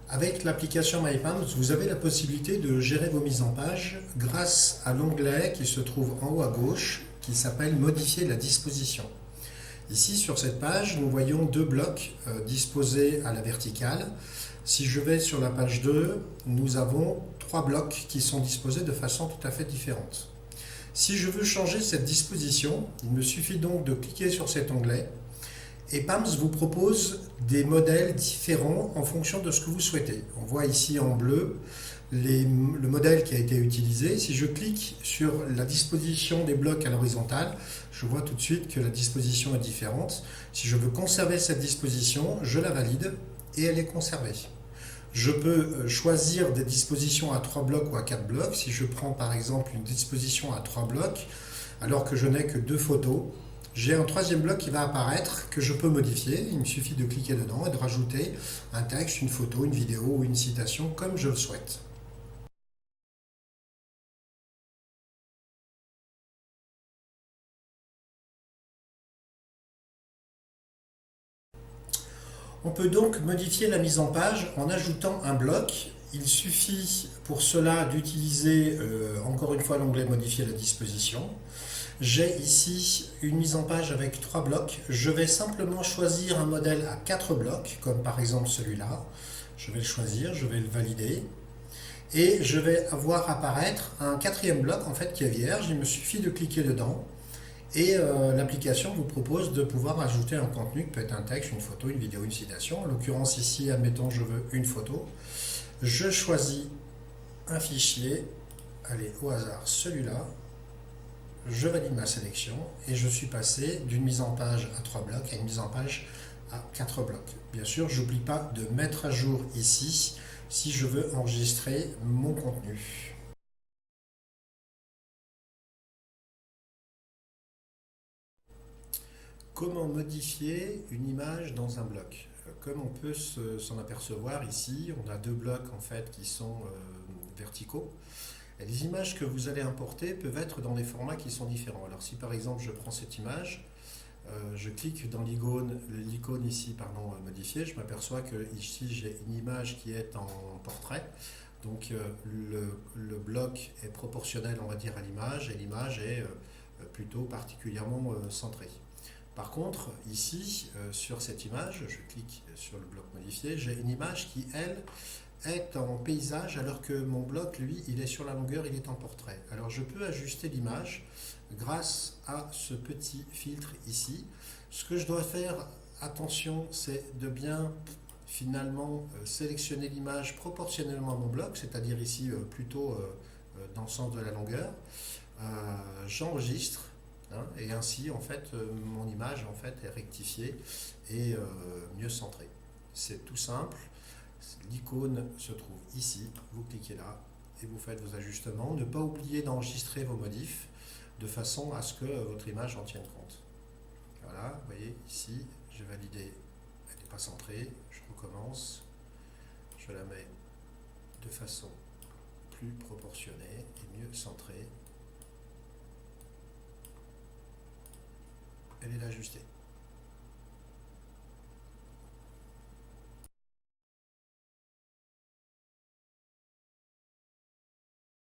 Avec l'application MyPalms, vous avez la possibilité de gérer vos mises en page grâce à l'onglet qui se trouve en haut à gauche qui s'appelle Modifier la disposition. Ici, sur cette page, nous voyons deux blocs disposés à la verticale. Si je vais sur la page 2, nous avons trois blocs qui sont disposés de façon tout à fait différente. Si je veux changer cette disposition, il me suffit donc de cliquer sur cet onglet et Palms vous propose des modèles différents en fonction de ce que vous souhaitez. On voit ici en bleu le modèle qui a été utilisé. Si je clique sur la disposition des blocs à l'horizontale, je vois tout de suite que la disposition est différente. Si je veux conserver cette disposition, je la valide et elle est conservée. Je peux choisir des dispositions à 3 blocs ou à 4 blocs. Si je prends par exemple une disposition à 3 blocs, alors que je n'ai que 2 photos, j'ai un troisième bloc qui va apparaître que je peux modifier. Il me suffit de cliquer dedans et de rajouter un texte, une photo, une vidéo ou une citation comme je le souhaite. On peut donc modifier la mise en page en ajoutant un bloc. Il suffit pour cela d'utiliser encore une fois l'onglet Modifier la disposition. J'ai ici une mise en page avec 3 blocs. Je vais simplement choisir un modèle à 4 blocs, comme par exemple celui-là. Je vais le choisir, je vais le valider. Et je vais avoir apparaître un quatrième bloc en fait qui est vierge. Il me suffit de cliquer dedans. Et l'application vous propose de pouvoir ajouter un contenu qui peut être un texte, une photo, une vidéo, une citation. En l'occurrence ici, admettons, je veux une photo. Je choisis un fichier, allez, au hasard celui-là. Je valide ma sélection et je suis passé d'une mise en page à 3 blocs à une mise en page à 4 blocs. Bien sûr, je n'oublie pas de mettre à jour ici si je veux enregistrer mon contenu. Comment modifier une image dans un bloc? Comme on peut s'en apercevoir ici, on a deux blocs en fait qui sont verticaux. Et les images que vous allez importer peuvent être dans des formats qui sont différents. Alors si par exemple je prends cette image, je clique dans l'icône ici, pardon, modifier, je m'aperçois que ici j'ai une image qui est en portrait. Donc le bloc est proportionnel, on va dire, à l'image et l'image est plutôt particulièrement centrée. Par contre, ici, sur cette image, je clique sur le bloc modifié, j'ai une image qui, elle, est en paysage alors que mon bloc, lui, il est sur la longueur, il est en portrait. Alors je peux ajuster l'image grâce à ce petit filtre ici. Ce que je dois faire, attention, c'est de bien finalement sélectionner l'image proportionnellement à mon bloc, c'est-à-dire ici plutôt dans le sens de la longueur. J'enregistre. Et ainsi, en fait, mon image en fait, est rectifiée et mieux centrée. C'est tout simple. L'icône se trouve ici. Vous cliquez là et vous faites vos ajustements. Ne pas oublier d'enregistrer vos modifs de façon à ce que votre image en tienne compte. Voilà, vous voyez ici, j'ai validé. Elle n'est pas centrée. Je recommence. Je la mets de façon plus proportionnée et mieux centrée. Elle est ajustée.